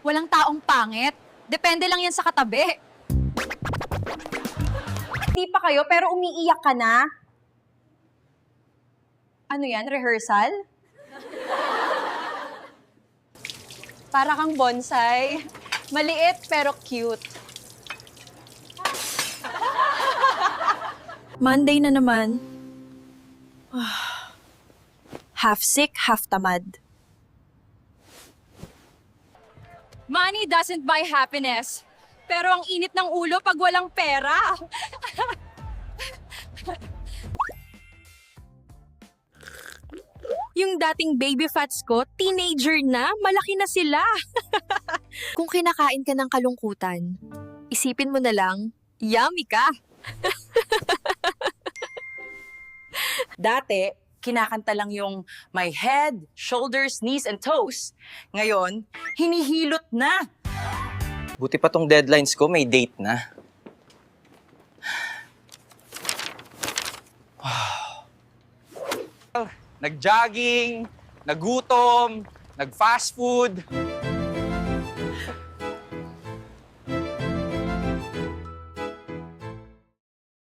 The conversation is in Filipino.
Walang taong pangit. Depende lang yan sa katabi. Hindi pa kayo, pero umiiyak ka na. Ano yan, rehearsal? Para kang bonsai. Maliit pero cute. Monday na naman. Half sick, half tamad. Money doesn't buy happiness. Pero ang init ng ulo pag walang pera. Yung dating baby fats ko, teenager na, malaki na sila. Kung kinakain ka ng kalungkutan, isipin mo na lang, yummy ka. Dati, kinakanta lang yung my head, shoulders, knees, and toes. Ngayon, hinihilot na. Buti pa tong deadlines ko, may date na. Nag-jogging, nagutom, nag-fast food.